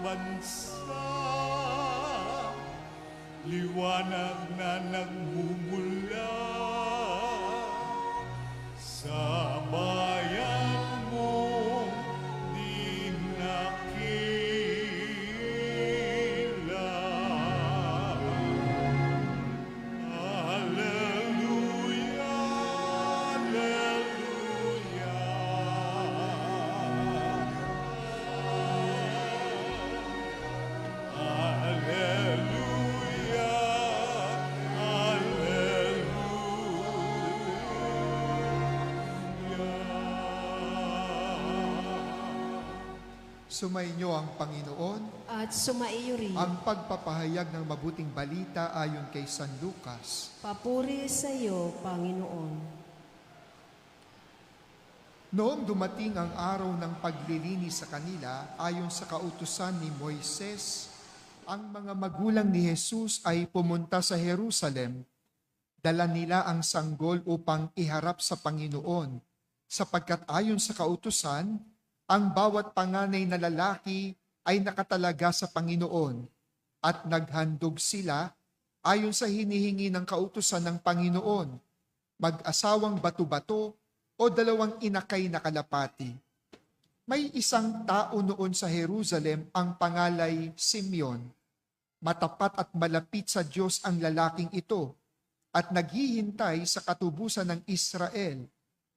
bansa, liwanag na nagmumula sa bayan mong di nakilala. Hallelujah, hallelujah. Sumainyo ang Panginoon. At sumaiyo rin. Ang pagpapahayag ng mabuting balita ayon kay San Lucas. Papuri sa iyo, Panginoon. Noong dumating ang araw ng paglilinis sa kanila ayon sa kautusan ni Moises, ang mga magulang ni Jesus ay pumunta sa Jerusalem. Dala nila ang sanggol upang iharap sa Panginoon, sapagkat ayon sa kautusan, ang bawat panganay na lalaki ay nakatalaga sa Panginoon at naghandog sila ayon sa hinihingi ng kautusan ng Panginoon, mag-asawang bato-bato o dalawang inakay na kalapati. May isang tao noon sa Jerusalem ang pangalay Simeon. Matapat at malapit sa Diyos ang lalaking ito at naghihintay sa katubusan ng Israel.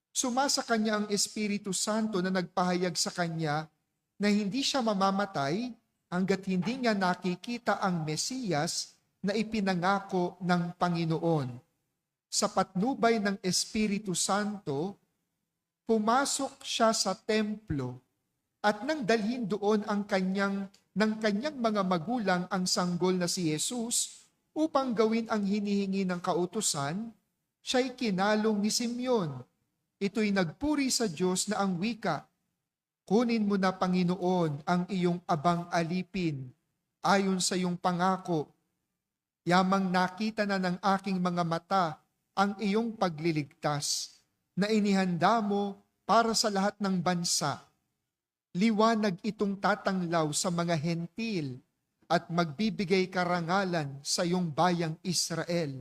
Sumasa kanya ang Espiritu Santo na nagpahayag sa kanya na hindi siya mamamatay hanggat hindi niya nakikita ang Mesiyas na ipinangako ng Panginoon. Sa patnubay ng Espiritu Santo, pumasok siya sa templo at nang dalhin doon ng kanyang mga magulang ang sanggol na si Jesus upang gawin ang hinihingi ng kautusan, siya'y kinalong ni Simeon. Ito'y nagpuri sa Diyos na ang wika, "Kunin mo na, Panginoon, ang iyong abang alipin, ayon sa iyong pangako. Yamang nakita na ng aking mga mata ang iyong pagliligtas, na inihanda mo para sa lahat ng bansa. Liwanag itong tatanglaw sa mga hentil at magbibigay karangalan sa iyong bayang Israel.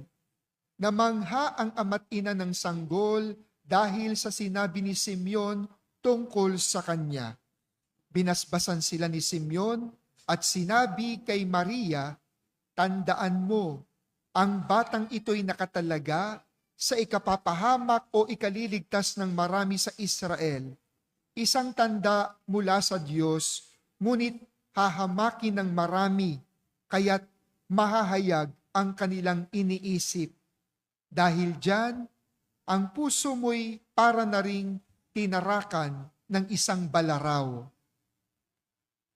Namangha ang ama't ina ng sanggol dahil sa sinabi ni Simeon tungkol sa kanya. Binasbasan sila ni Simeon at sinabi kay Maria, "Tandaan mo, ang batang ito'y nakatalaga sa ikapapahamak o ikaliligtas ng marami sa Israel. Isang tanda mula sa Diyos, ngunit hahamakin ng marami, kaya't mahahayag ang kanilang iniisip. Dahil diyan, ang puso mo'y para na ring tinarakan ng isang balaraw."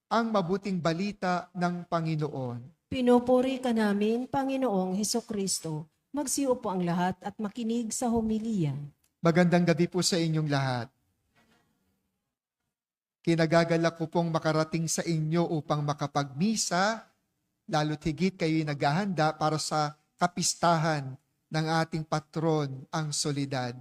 Ang mabuting balita ng Panginoon. Pinupuri ka namin, Panginoong Hesukristo. Magsiyo po ang lahat at makinig sa homilya. Magandang gabi po sa inyong lahat. Kinagagalak ko pong makarating sa inyo upang makapagmisa, lalo't higit kayo'y naghahanda para sa kapistahan ng ating patron, ang Soledad.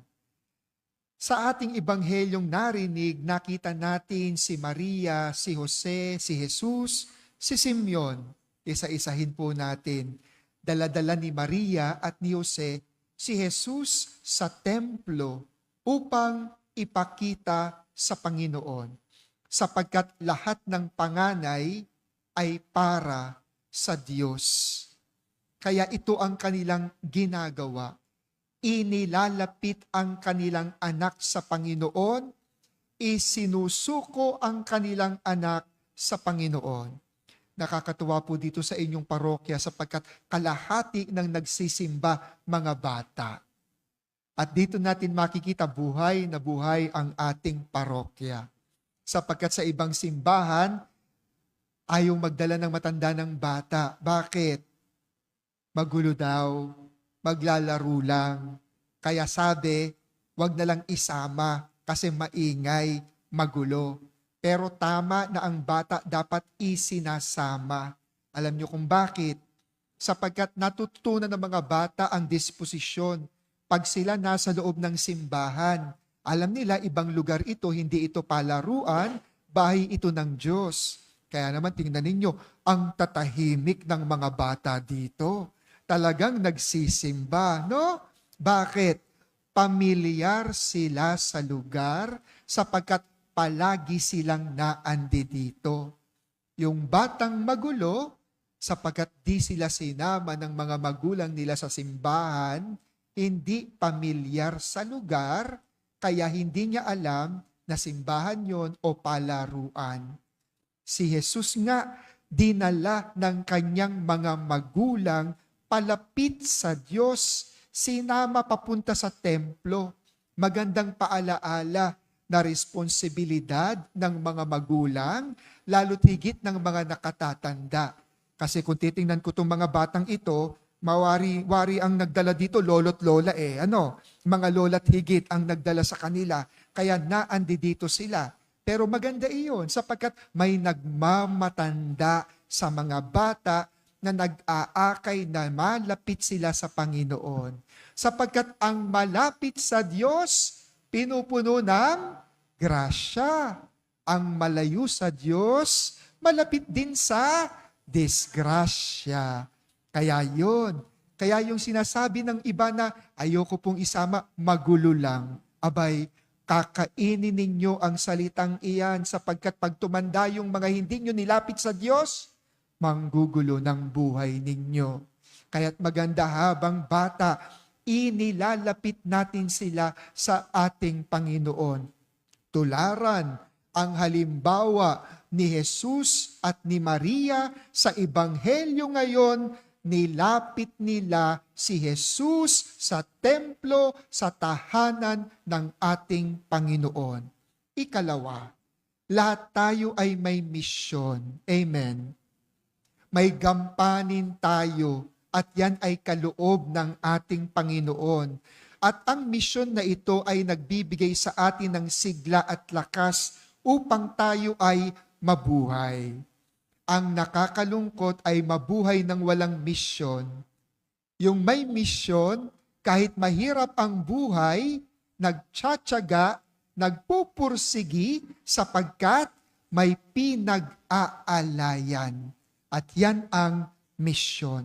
Sa ating ebanghelyong narinig, nakita natin si Maria, si Jose, si Jesus, si Simeon. Isa-isahin po natin. Dala-dala ni Maria at ni Jose si Jesus sa templo upang ipakita sa Panginoon, sapagkat lahat ng panganay ay para sa Diyos. Kaya ito ang kanilang ginagawa. Inilalapit ang kanilang anak sa Panginoon, isinusuko ang kanilang anak sa Panginoon. Nakakatuwa po dito sa inyong parokya sapagkat kalahati ng nagsisimba mga bata. At dito natin makikita buhay na buhay ang ating parokya. Sapagkat sa ibang simbahan, ayaw magdala ng matanda ng bata. Bakit? Magulo daw, maglalaro lang. Kaya sabi, wag na lang isama kasi maingay, magulo. Pero tama na ang bata dapat isinasama. Alam niyo kung bakit? Sapagkat natutunan ng mga bata ang disposisyon. Pag sila nasa loob ng simbahan, alam nila ibang lugar ito, hindi ito palaruan, bahay ito ng Diyos. Kaya naman tingnan ninyo, ang tatahimik ng mga bata dito. Talagang nagsisimba, no? Bakit? Pamilyar sila sa lugar sapagkat palagi silang naandi dito. Yung batang magulo, sapagkat di sila sinama ng mga magulang nila sa simbahan, hindi pamilyar sa lugar, kaya hindi niya alam na simbahan yon o palaruan. Si Jesus nga, dinala ng kanyang mga magulang palapit sa Diyos, sinama papunta sa templo. Magandang paalaala na responsibilidad ng mga magulang, lalo't higit ng mga nakatatanda. Kasi kung titingnan ko itong mga batang ito, mawari-wari ang nagdala dito, lolo't lola mga lola't higit ang nagdala sa kanila, kaya naandi dito sila. Pero maganda iyon sapagkat may nagmamatanda sa mga bata na nag-aakay na malapit sila sa Panginoon. Sapagkat ang malapit sa Diyos, pinupuno ng grasya. Ang malayo sa Diyos, malapit din sa disgrasya. Kaya yun. Kaya yung sinasabi ng iba na ayoko pong isama, magulo lang. Abay, kakainin ninyo ang salitang iyan sapagkat pag tumanda yung mga hindi nyo nilapit sa Diyos, manggugulo ng buhay ninyo. Kaya't maganda habang bata, inilalapit natin sila sa ating Panginoon. Tularan ang halimbawa ni Jesus at ni Maria sa Ebanghelyo ngayon, nilapit nila si Jesus sa templo, sa tahanan ng ating Panginoon. Ikalawa, lahat tayo ay may misyon. Amen. May gampanin tayo at yan ay kaloob ng ating Panginoon. At ang misyon na ito ay nagbibigay sa atin ng sigla at lakas upang tayo ay mabuhay. Ang nakakalungkot ay mabuhay ng walang misyon. Yung may misyon, kahit mahirap ang buhay, nagtsatsaga, nagpupursigi sapagkat may pinag-aalayan. At yan ang misyon.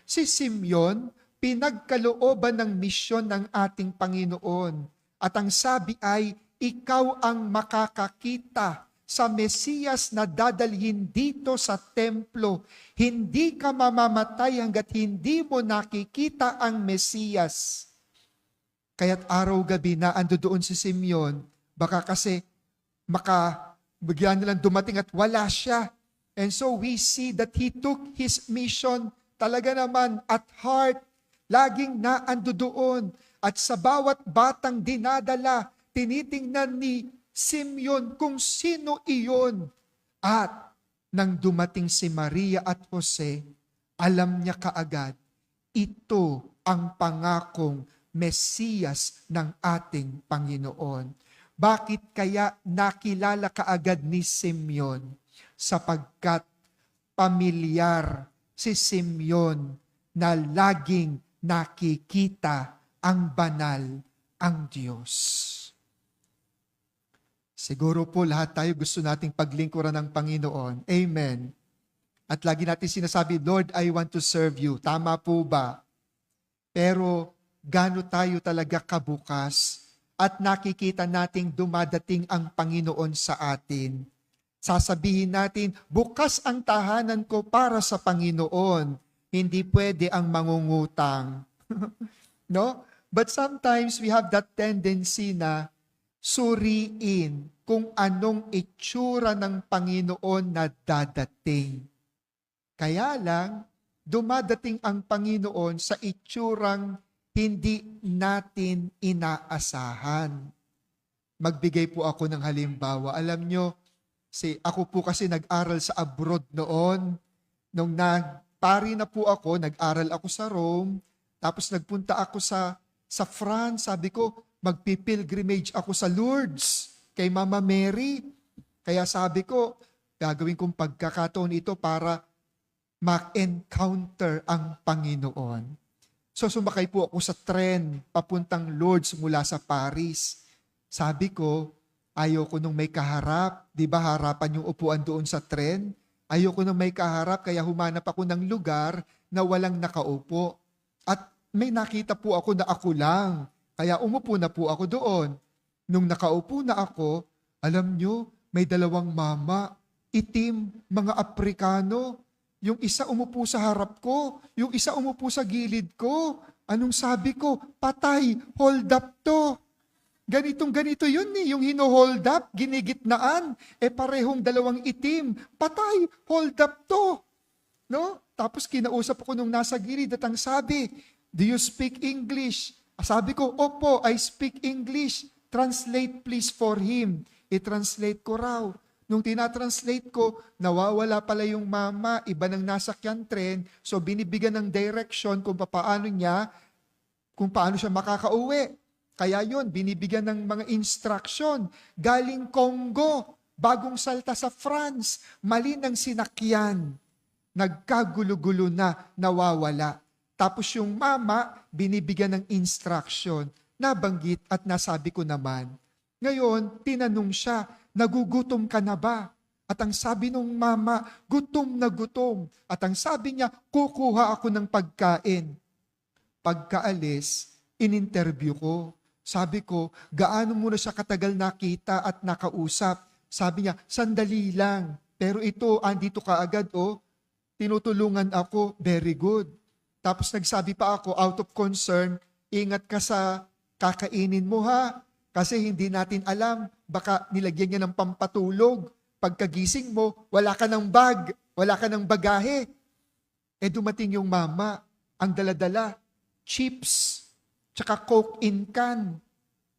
Si Simeon, pinagkalooban ng misyon ng ating Panginoon. At ang sabi ay, ikaw ang makakakita sa Mesiyas na dadalhin dito sa templo. Hindi ka mamamatay hanggat hindi mo nakikita ang Mesiyas. Kaya't araw-gabi na ando doon si Simeon, baka kasi bigyan nilang dumating at wala siya. And so we see that he took his mission talaga naman at heart. Laging naando doon. At sa bawat batang dinadala, tinitingnan ni Simeon kung sino iyon. At nang dumating si Maria at Jose, alam niya kaagad, ito ang pangakong Mesiyas ng ating Panginoon. Bakit kaya nakilala kaagad ni Simeon? Sapagkat pamilyar si Simeon na laging nakikita ang banal, ang Diyos. Siguro po lahat tayo gusto nating paglingkuran ng Panginoon. Amen. At lagi natin sinasabi, Lord, I want to serve you. Tama po ba? Pero gaano tayo talaga kabukas at nakikita nating dumadating ang Panginoon sa atin? Sasabihin natin, bukas ang tahanan ko para sa Panginoon. Hindi pwede ang mangungutang. No? But sometimes we have that tendency na suriin kung anong itsura ng Panginoon na dadating. Kaya lang, dumadating ang Panginoon sa itsurang hindi natin inaasahan. Magbigay po ako ng halimbawa. Alam nyo, ako po kasi nag-aral sa abroad noon. Nung nagpari na po ako, nag-aral ako sa Rome, tapos nagpunta ako sa France. Sabi ko, magpipilgrimage ako sa Lourdes kay Mama Mary. Kaya sabi ko, gagawin kong pagkakataon ito para ma-encounter ang Panginoon. So sumakay po ako sa tren papuntang Lourdes mula sa Paris. Sabi ko, ayoko nung may kaharap. Di ba harapan yung upuan doon sa tren? Ayoko na may kaharap, kaya humanap ako ng lugar na walang nakaupo. At may nakita po ako na ako lang, kaya umupo na po ako doon. Nung nakaupo na ako, alam nyo, may dalawang mama, itim, mga Aprikano. Yung isa umupo sa harap ko, yung isa umupo sa gilid ko. Anong sabi ko? Patay, hold up to. Ganito yun yung hino-hold up, ginigitnaan. Parehong dalawang itim. Patay, hold up to. No? Tapos kinausap ko nung nasa gilid at ang sabi, do you speak English? Sabi ko, opo, I speak English. Translate please for him. I-translate ko raw. Nung tinatranslate ko, nawawala pala yung mama, iba nang nasakyan tren, so binibigyan ng direction kung paano siya makakauwi. Kaya yun, binibigyan ng mga instruction. Galing Congo, bagong salta sa France, mali ng sinakyan. Nagkagulo-gulo na, nawawala. Tapos yung mama, binibigyan ng instruction. Nabanggit at nasabi ko naman. Ngayon, tinanong siya, nagugutom ka na ba? At ang sabi ng mama, gutom na gutom. At ang sabi niya, kukuha ako ng pagkain. Pagkaalis, in-interview ko. Sabi ko, gaano mo na siya katagal nakita at nakausap? Sabi niya, sandali lang. Pero ito, andito ka agad, tinutulungan ako, very good. Tapos nagsabi pa ako, out of concern, ingat ka sa kakainin mo ha. Kasi hindi natin alam, baka nilagyan niya ng pampatulog. Pagkagising mo, wala ka ng bag, wala ka ng bagahe. Dumating yung mama, ang daladala, chips, tsaka Coke in can,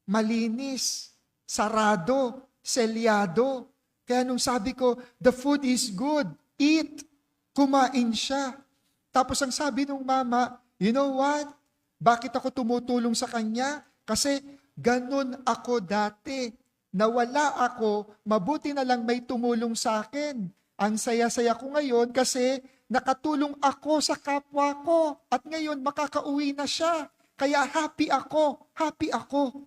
malinis, sarado, selyado. Kaya nung sabi ko, the food is good, eat, kumain siya. Tapos ang sabi ng mama, you know what? Bakit ako tumutulong sa kanya? Kasi ganun ako dati. Nawala ako, mabuti na lang may tumulong sa akin. Ang saya-saya ko ngayon kasi nakatulong ako sa kapwa ko. At ngayon makakauwi na siya. Kaya happy ako, happy ako.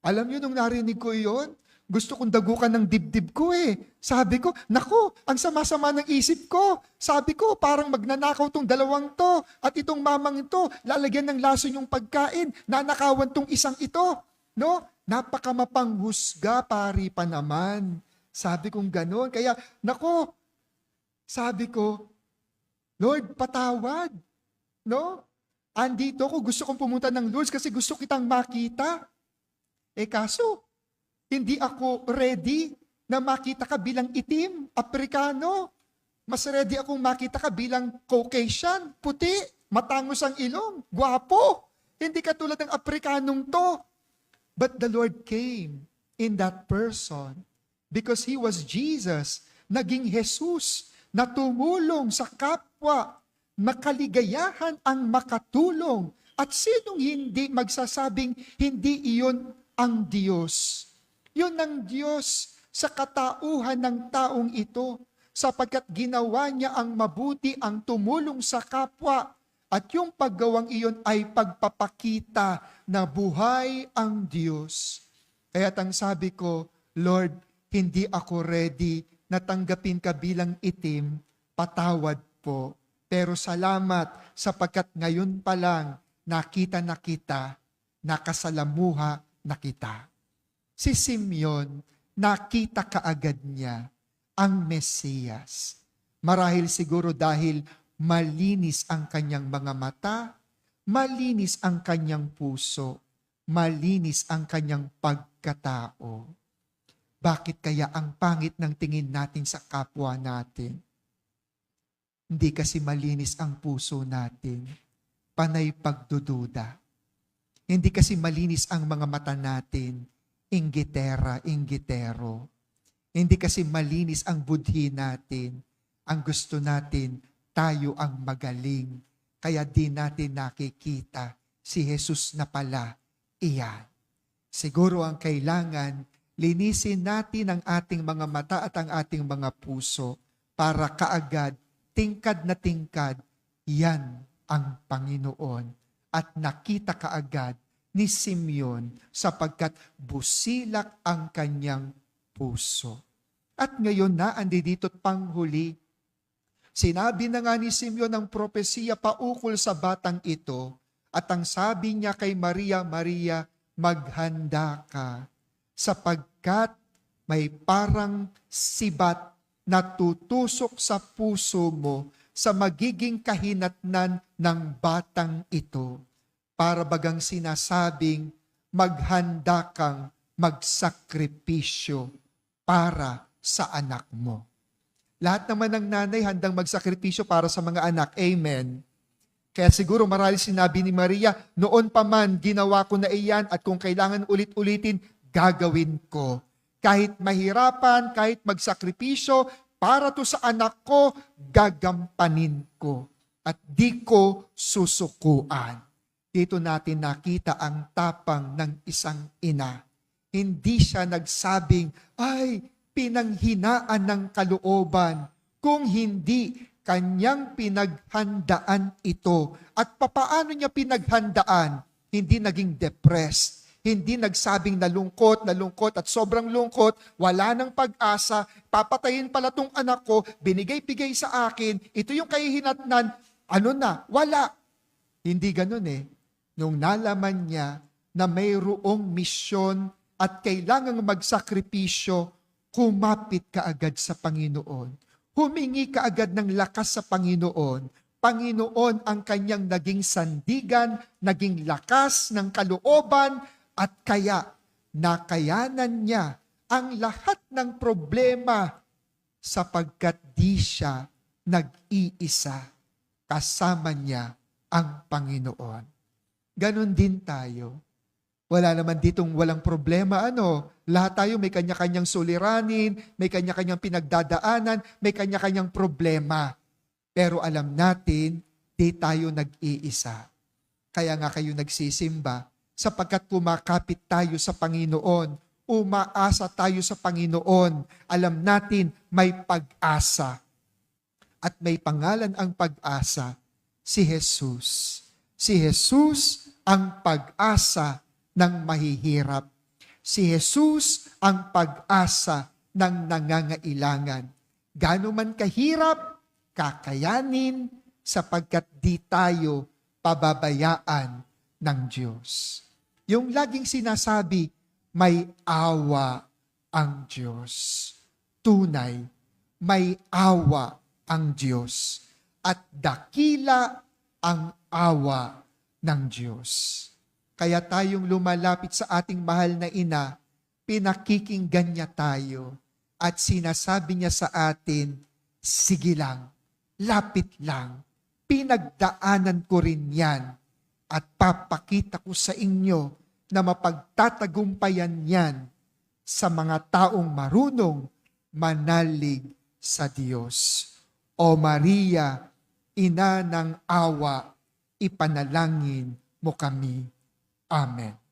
Alam niyo nung narinig ko yon, gusto kong dagukan ng dibdib ko Sabi ko, naku, ang sama-sama ng isip ko. Sabi ko, parang magnanakaw tong dalawang to. At itong mamang ito, lalagyan ng lason yung pagkain. Nanakawan tong isang ito. No? Napakamapanghusga, pari pa naman. Sabi kong ganon. Kaya, naku, sabi ko, Lord, patawad. No? Andito ko, gusto kong pumunta ng Lourdes kasi gusto kitang makita. Kaso, hindi ako ready na makita ka bilang itim, Aprikano. Mas ready akong makita ka bilang Caucasian, puti, matangos ang ilong, gwapo. Hindi ka tulad ng Aprikanong to. But the Lord came in that person because He was Jesus, naging Jesus, na tumulong sa kapwa, makaligayahan ang makatulong. At sinong hindi magsasabing hindi iyon ang Diyos? Yun ang Diyos sa katauhan ng taong ito, sapagkat ginawa niya ang mabuti, ang tumulong sa kapwa, at yung paggawang iyon ay pagpapakita na buhay ang Diyos. Kaya't ang sabi ko, Lord, hindi ako ready na tanggapin ka bilang itim, patawad po. Pero salamat sapagkat ngayon pa lang nakita na kita, nakasalamuha na kita. Si Simeon, nakita kaagad niya ang Mesiyas. Marahil siguro dahil malinis ang kanyang mga mata, malinis ang kanyang puso, malinis ang kanyang pagkatao. Bakit kaya ang pangit ng tingin natin sa kapwa natin? Hindi kasi malinis ang puso natin, panay pagdududa. Hindi kasi malinis ang mga mata natin, inggitera, inggitero. Hindi kasi malinis ang budhi natin. Ang gusto natin, tayo ang magaling. Kaya di natin nakikita si Jesus na pala iyan. Siguro ang kailangan, linisin natin ang ating mga mata at ang ating mga puso para kaagad, tingkad na tingkad, yan ang Panginoon. At nakita kaagad ni Simeon sapagkat busilak ang kanyang puso. At ngayon na, andi dito't panghuli. Sinabi na nga ni Simeon ang propesiya paukol sa batang ito, at ang sabi niya kay Maria, Maria, maghanda ka, sapagkat may parang sibat na tutusok sa puso mo sa magiging kahinatnan ng batang ito. Para bagang sinasabing, maghanda kang magsakripisyo para sa anak mo. Lahat naman ng nanay handang magsakripisyo para sa mga anak. Amen. Kaya siguro marahil sinabi ni Maria, noon pa man ginawa ko na iyan at kung kailangan ulit-ulitin, gagawin ko. Kahit mahirapan, kahit magsakripisyo, para to sa anak ko, gagampanin ko. At di ko susukuan. Dito natin nakita ang tapang ng isang ina. Hindi siya nagsabing, ay, pinanghinaan ng kalooban. Kung hindi, kanyang pinaghandaan ito. At papaano niya pinaghandaan? Hindi naging depressed. Hindi nagsabing nalungkot at sobrang lungkot, wala nang pag-asa, papatayin pala tong anak ko, binigay-bigay sa akin, ito yung kahihinatnan, wala. Hindi ganun eh. Nung nalaman niya na mayroong misyon at kailangang magsakripisyo, kumapit ka agad sa Panginoon. Humingi ka agad ng lakas sa Panginoon. Panginoon ang kanyang naging sandigan, naging lakas ng kalooban, at kaya nakayanan niya ang lahat ng problema sapagkat di siya nag-iisa. Kasama niya ang Panginoon. Ganon din tayo. Wala naman ditong walang problema, Lahat tayo may kanya-kanyang suliranin, may kanya-kanyang pinagdadaanan, may kanya-kanyang problema. Pero alam natin, di tayo nag-iisa. Kaya nga kayo nagsisimba, sapagkat kumakapit tayo sa Panginoon, umaasa tayo sa Panginoon, alam natin may pag-asa. At may pangalan ang pag-asa, si Jesus. Si Jesus ang pag-asa ng mahihirap. Si Jesus ang pag-asa ng nangangailangan. Gano man kahirap, kakayanin sapagkat di tayo pababayaan ng Diyos. Yung laging sinasabi, may awa ang Diyos. Tunay, may awa ang Diyos. At dakila ang awa ng Diyos. Kaya tayong lumalapit sa ating mahal na ina, pinakikinggan niya tayo at sinasabi niya sa atin, sige lang, lapit lang, pinagdaanan ko rin yan at papakita ko sa inyo na mapagtatagumpayan yan sa mga taong marunong manalig sa Diyos. O Maria, ina ng awa, ipanalangin mo kami. Amen.